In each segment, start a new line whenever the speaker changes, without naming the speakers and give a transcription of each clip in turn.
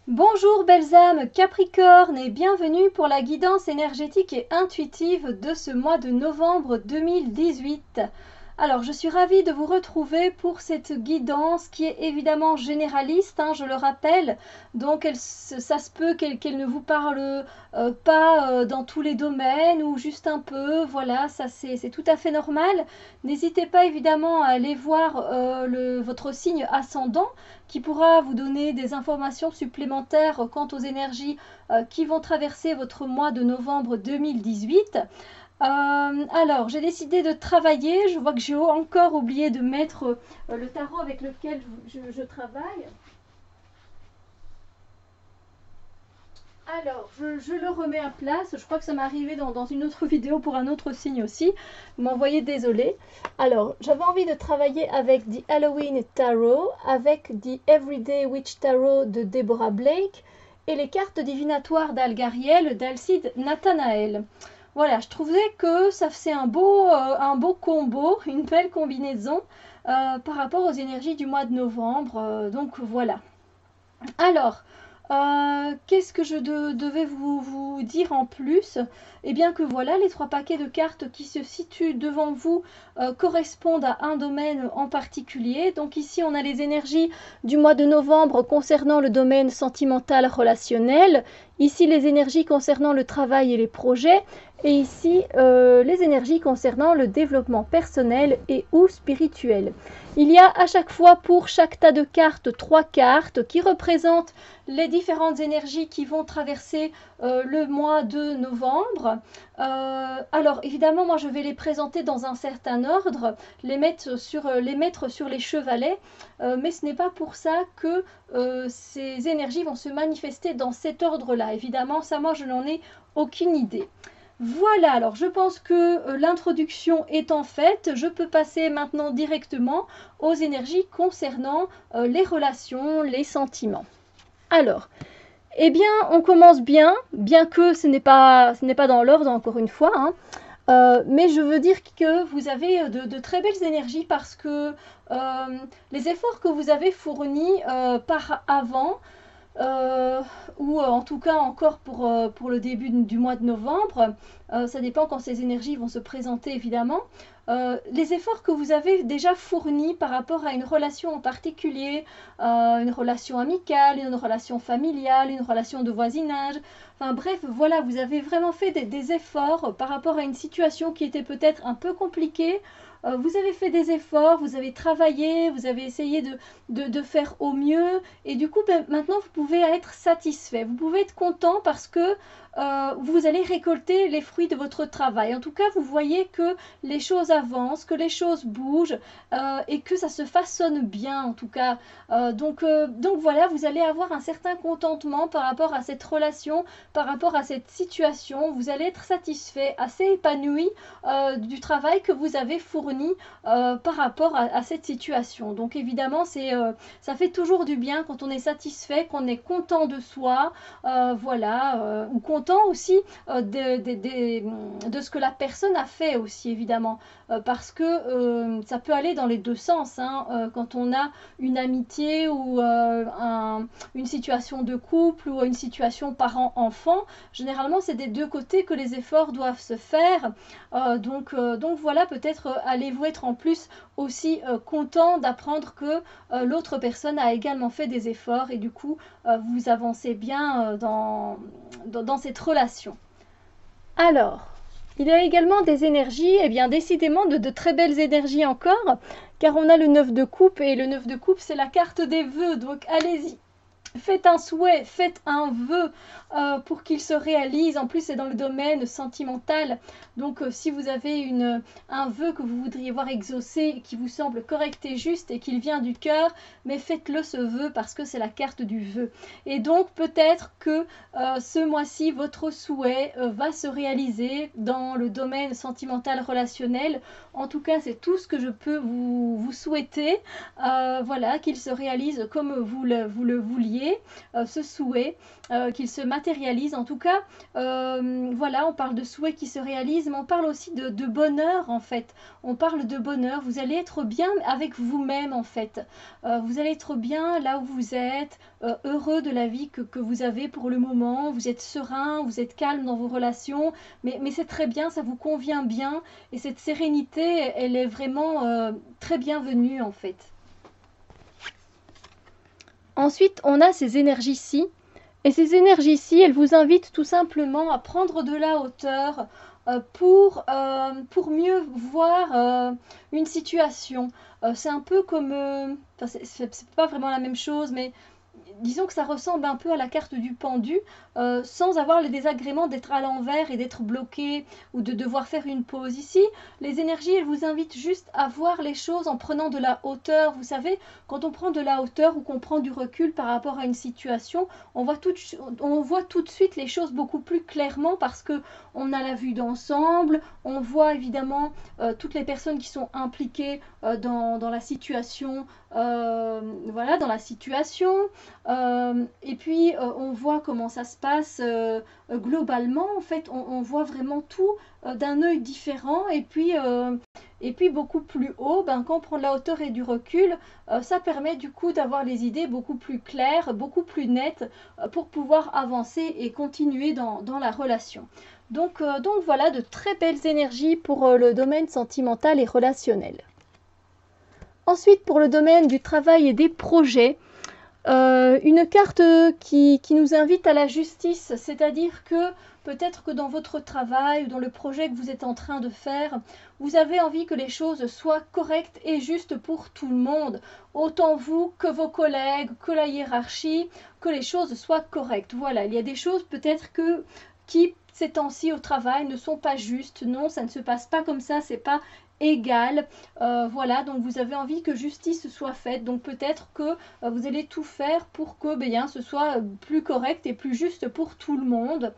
Bonjour belles âmes Capricorne et bienvenue pour la guidance énergétique et intuitive de ce mois de novembre 2018. Alors je suis ravie de vous retrouver pour cette guidance qui est évidemment généraliste, je le rappelle, donc ça se peut qu'elle ne vous parle pas dans tous les domaines ou juste un peu, voilà, ça c'est tout à fait normal. N'hésitez pas évidemment à aller voir votre signe ascendant qui pourra vous donner des informations supplémentaires quant aux énergies qui vont traverser votre mois de novembre 2018. Alors, j'ai décidé de travailler. Je vois que j'ai encore oublié de mettre le tarot avec lequel je travaille. Alors, je le remets à place. Je crois que ça m'est arrivé dans une autre vidéo pour un autre signe aussi. Vous m'envoyez désolé. Alors, j'avais envie de travailler avec The Halloween Tarot, avec The Everyday Witch Tarot de Deborah Blake et les cartes divinatoires d'Algariel d'Alcide Nathanael. Voilà, je trouvais que ça faisait un beau combo, une belle combinaison par rapport aux énergies du mois de novembre. Donc voilà. Alors, qu'est-ce que je devais vous dire en plus? Eh bien que voilà, les 3 paquets de cartes qui se situent devant vous correspondent à un domaine en particulier. Donc ici, on a les énergies du mois de novembre concernant le domaine sentimental relationnel. Ici, les énergies concernant le travail et les projets. Et ici, les énergies concernant le développement personnel et ou spirituel. Il y a à chaque fois pour chaque tas de cartes 3 cartes qui représentent les différentes énergies qui vont traverser le mois de novembre. Alors évidemment, moi je vais les présenter dans un certain ordre, les mettre sur les chevalets, mais ce n'est pas pour ça que ces énergies vont se manifester dans cet ordre-là. Évidemment, ça moi je n'en ai aucune idée. Voilà, alors je pense que l'introduction étant faite, je peux passer maintenant directement aux énergies concernant les relations, les sentiments. Alors, eh bien, on commence bien que ce n'est pas dans l'ordre, encore une fois, mais je veux dire que vous avez de très belles énergies parce que les efforts que vous avez fournis par avant, ou en tout cas encore pour le début du mois de novembre, ça dépend quand ces énergies vont se présenter évidemment, les efforts que vous avez déjà fournis par rapport à une relation en particulier, une relation amicale, une relation familiale, une relation de voisinage, enfin bref, voilà, vous avez vraiment fait des efforts par rapport à une situation qui était peut-être un peu compliquée. Vous avez fait des efforts, vous avez travaillé, vous avez essayé de faire au mieux et du coup maintenant vous pouvez être satisfait, vous pouvez être content parce que vous allez récolter les fruits de votre travail. En tout cas, vous voyez que les choses avancent, que les choses bougent et que ça se façonne bien en tout cas. Donc voilà, vous allez avoir un certain contentement par rapport à cette relation, par rapport à cette situation. Vous allez être satisfait, assez épanoui du travail que vous avez fourni par rapport à cette situation. Donc évidemment, ça fait toujours du bien quand on est satisfait, qu'on est content de soi, voilà, ou content aussi de ce que la personne a fait aussi évidemment, parce que ça peut aller dans les deux sens, quand on a une amitié ou une situation de couple ou une situation parent-enfant, généralement c'est des deux côtés que les efforts doivent se faire, donc voilà, peut-être allez-vous être en plus aussi content d'apprendre que l'autre personne a également fait des efforts et du coup vous avancez bien dans cette relation. Alors, il y a également des énergies, et bien décidément de très belles énergies encore, car on a le 9 de coupe et le 9 de coupe c'est la carte des vœux, donc allez-y. Faites un souhait, faites un vœu pour qu'il se réalise. En plus, c'est dans le domaine sentimental. Donc, si vous avez un vœu que vous voudriez voir exaucé, qui vous semble correct et juste et qu'il vient du cœur, mais faites-le ce vœu parce que c'est la carte du vœu. Et donc, peut-être que ce mois-ci, votre souhait va se réaliser dans le domaine sentimental relationnel. En tout cas, c'est tout ce que je peux vous souhaiter. Voilà, qu'il se réalise comme vous le vouliez. voyez, ce souhait, qu'il se matérialise. En tout cas, voilà, on parle de souhait qui se réalise, mais on parle aussi de bonheur en fait. On parle de bonheur, vous allez être bien avec vous-même en fait. Vous allez être bien là où vous êtes, heureux de la vie que vous avez pour le moment, vous êtes serein, vous êtes calme dans vos relations, mais c'est très bien, ça vous convient bien, et cette sérénité, elle est vraiment très bienvenue en fait. Ensuite, on a ces énergies-ci, et ces énergies-ci, elles vous invitent tout simplement à prendre de la hauteur pour mieux voir une situation. C'est un peu comme, enfin, c'est pas vraiment la même chose, mais disons que ça ressemble un peu à la carte du pendu, sans avoir le désagrément d'être à l'envers et d'être bloqué ou de devoir faire une pause. Ici, les énergies, elles vous invitent juste à voir les choses en prenant de la hauteur. Vous savez, quand on prend de la hauteur ou qu'on prend du recul par rapport à une situation, on voit tout de suite les choses beaucoup plus clairement parce que on a la vue d'ensemble, on voit évidemment toutes les personnes qui sont impliquées dans la situation, voilà, dans la situation. Et puis on voit comment ça se passe globalement. En fait, on voit vraiment tout d'un œil différent. Et puis beaucoup plus haut, quand on prend de la hauteur et du recul, ça permet du coup d'avoir les idées beaucoup plus claires, beaucoup plus nettes pour pouvoir avancer et continuer dans la relation. Donc voilà, de très belles énergies pour le domaine sentimental et relationnel. Ensuite, pour le domaine du travail et des projets, une carte qui nous invite à la justice, c'est-à-dire que peut-être que dans votre travail ou dans le projet que vous êtes en train de faire, vous avez envie que les choses soient correctes et justes pour tout le monde, autant vous que vos collègues, que la hiérarchie, que les choses soient correctes. Voilà, il y a des choses peut-être qui ces temps-ci au travail ne sont pas justes. Non, ça ne se passe pas comme ça, c'est pas égal. Voilà, donc vous avez envie que justice soit faite. Donc peut-être que vous allez tout faire pour que ce soit plus correct et plus juste pour tout le monde.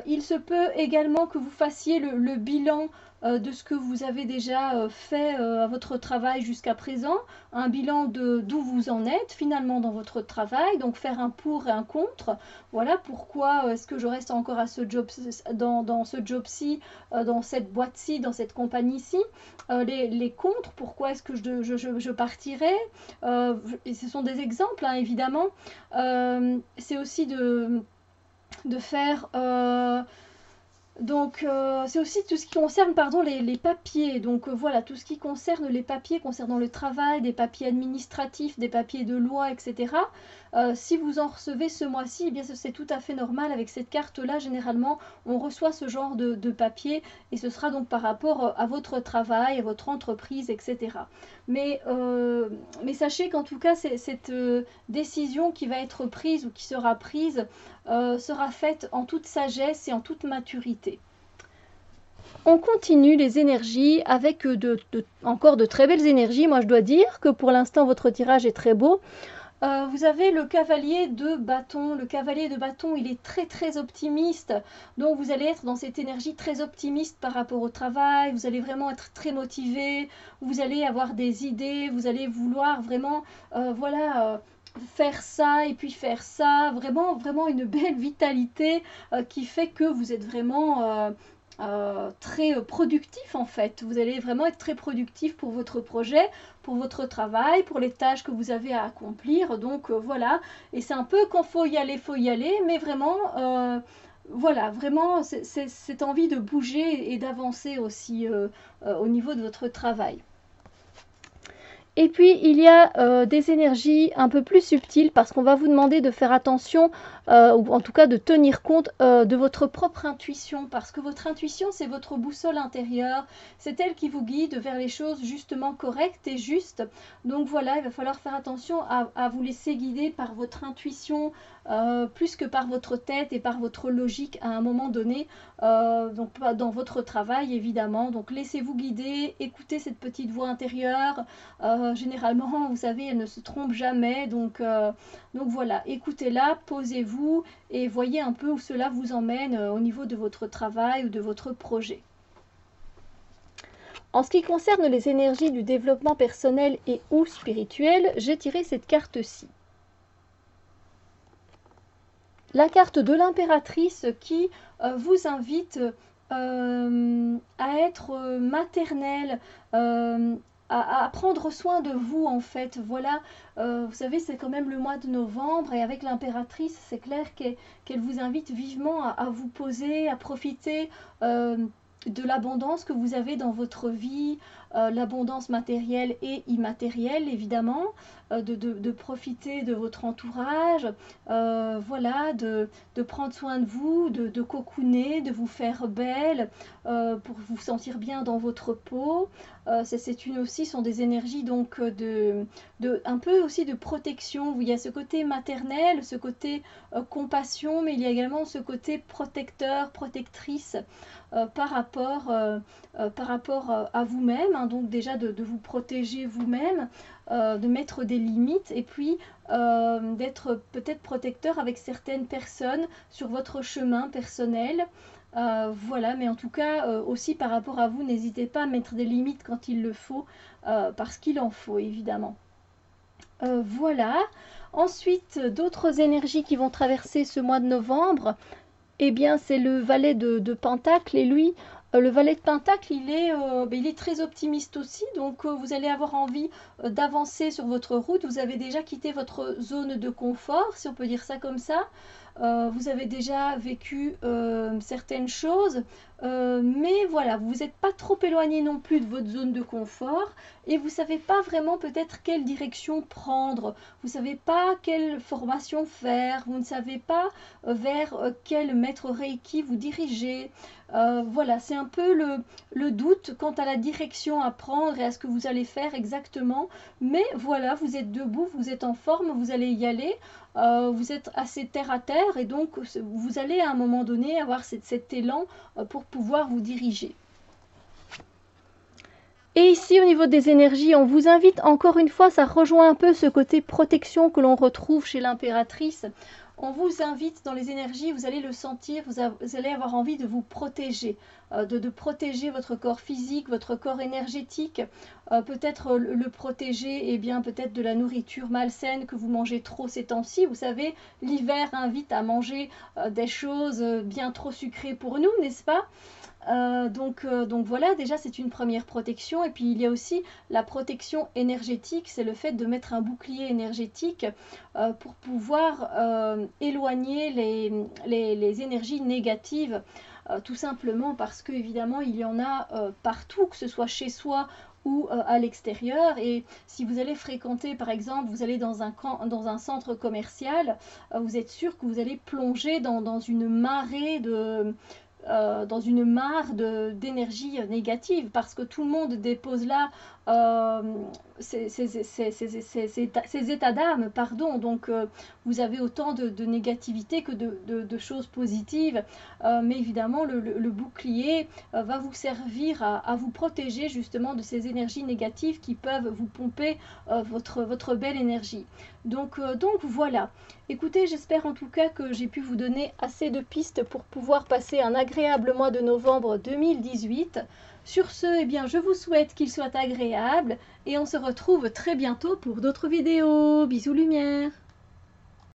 Il se peut également que vous fassiez le bilan de ce que vous avez déjà fait à votre travail jusqu'à présent, un bilan d'où vous en êtes finalement dans votre travail, donc faire un pour et un contre. Voilà pourquoi est-ce que je reste encore à ce job, dans ce job-ci, dans cette boîte-ci, dans cette compagnie-ci. Les contres, pourquoi est-ce que je partirai, et ce sont des exemples évidemment. C'est aussi de faire c'est aussi tout ce qui concerne les papiers. Donc voilà, tout ce qui concerne les papiers concernant le travail, des papiers administratifs, des papiers de loi, etc. Si vous en recevez ce mois-ci, c'est tout à fait normal. Avec cette carte-là, généralement, on reçoit ce genre de papier et ce sera donc par rapport à votre travail, à votre entreprise, etc. Mais sachez qu'en tout cas, cette décision qui va être prise ou qui sera prise sera faite en toute sagesse et en toute maturité. On continue les énergies avec encore de très belles énergies. Moi, je dois dire que pour l'instant, votre tirage est très beau. Vous avez le cavalier de bâton. Le cavalier de bâton, il est très très optimiste. Donc vous allez être dans cette énergie très optimiste par rapport au travail. Vous allez vraiment être très motivé. Vous allez avoir des idées. Vous allez vouloir vraiment, faire ça et puis faire ça. Vraiment, vraiment une belle vitalité qui fait que vous êtes vraiment très productif en fait. Vous allez vraiment être très productif pour votre projet, pour votre travail, pour les tâches que vous avez à accomplir. Donc voilà, et c'est un peu quand faut y aller, mais vraiment, voilà, vraiment cette envie de bouger et d'avancer aussi au niveau de votre travail. Et puis, il y a des énergies un peu plus subtiles parce qu'on va vous demander de faire attention, ou en tout cas de tenir compte de votre propre intuition. Parce que votre intuition, c'est votre boussole intérieure. C'est elle qui vous guide vers les choses justement correctes et justes. Donc voilà, il va falloir faire attention à vous laisser guider par votre intuition, plus que par votre tête et par votre logique à un moment donné. Donc dans votre travail, évidemment. Donc laissez-vous guider, écoutez cette petite voix intérieure. Généralement, vous savez, elle ne se trompe jamais, donc voilà, écoutez-la, posez-vous et voyez un peu où cela vous emmène au niveau de votre travail ou de votre projet. En ce qui concerne les énergies du développement personnel et ou spirituel, j'ai tiré cette carte-ci. la carte de l'impératrice qui vous invite à être maternelle, à prendre soin de vous en fait. Voilà, vous savez, c'est quand même le mois de novembre et avec l'impératrice, c'est clair qu'elle vous invite vivement à vous poser, à profiter de l'abondance que vous avez dans votre vie, l'abondance matérielle et immatérielle évidemment, de profiter de votre entourage, voilà, de prendre soin de vous, de cocooner, de vous faire belle, pour vous sentir bien dans votre peau. C'est une aussi, sont des énergies donc un peu aussi de protection. Il y a ce côté maternel, ce côté compassion, mais il y a également ce côté protecteur, protectrice par rapport à vous-même, hein, donc déjà de vous protéger vous-même, de mettre des limites et puis d'être peut-être protecteur avec certaines personnes sur votre chemin personnel. Voilà, mais en tout cas aussi par rapport à vous, n'hésitez pas à mettre des limites quand il le faut, parce qu'il en faut évidemment. Voilà. Ensuite, d'autres énergies qui vont traverser ce mois de novembre, eh bien c'est le valet de Pentacle, et lui, le valet de Pentacle, il est très optimiste aussi, donc vous allez avoir envie d'avancer sur votre route. Vous avez déjà quitté votre zone de confort, si on peut dire ça comme ça. Vous avez déjà vécu certaines choses, mais voilà, vous n'êtes pas trop éloigné non plus de votre zone de confort et vous ne savez pas vraiment peut-être quelle direction prendre, vous ne savez pas quelle formation faire, vous ne savez pas vers quel maître Reiki vous diriger. Voilà, c'est un peu le doute quant à la direction à prendre et à ce que vous allez faire exactement, mais voilà, vous êtes debout, vous êtes en forme, vous allez y aller. Vous êtes assez terre à terre et donc vous allez à un moment donné avoir cet élan pour pouvoir vous diriger. Et ici au niveau des énergies, on vous invite encore une fois, ça rejoint un peu ce côté protection que l'on retrouve chez l'impératrice. On vous invite dans les énergies, vous allez le sentir, vous allez avoir envie de vous protéger, de protéger votre corps physique, votre corps énergétique, peut-être le protéger peut-être de la nourriture malsaine que vous mangez trop ces temps-ci. Vous savez, l'hiver invite à manger des choses bien trop sucrées pour nous, n'est-ce pas ? Donc voilà, déjà c'est une première protection. Et puis il y a aussi la protection énergétique, c'est le fait de mettre un bouclier énergétique pour pouvoir éloigner les énergies négatives, tout simplement parce que évidemment il y en a partout, que ce soit chez soi ou à l'extérieur. Et si vous allez fréquenter, par exemple, vous allez dans un centre commercial, vous êtes sûr que vous allez plonger dans une marée dans une mare d'énergie négative, parce que tout le monde dépose là ces états d'âme, pardon. Donc vous avez autant de négativité que de choses positives, mais évidemment le bouclier va vous servir à vous protéger justement de ces énergies négatives qui peuvent vous pomper votre belle énergie. Donc voilà. Écoutez, j'espère en tout cas que j'ai pu vous donner assez de pistes pour pouvoir passer un agréable mois de novembre 2018. Sur ce, eh bien, je vous souhaite qu'il soit agréable et on se retrouve très bientôt pour d'autres vidéos. Bisous lumière!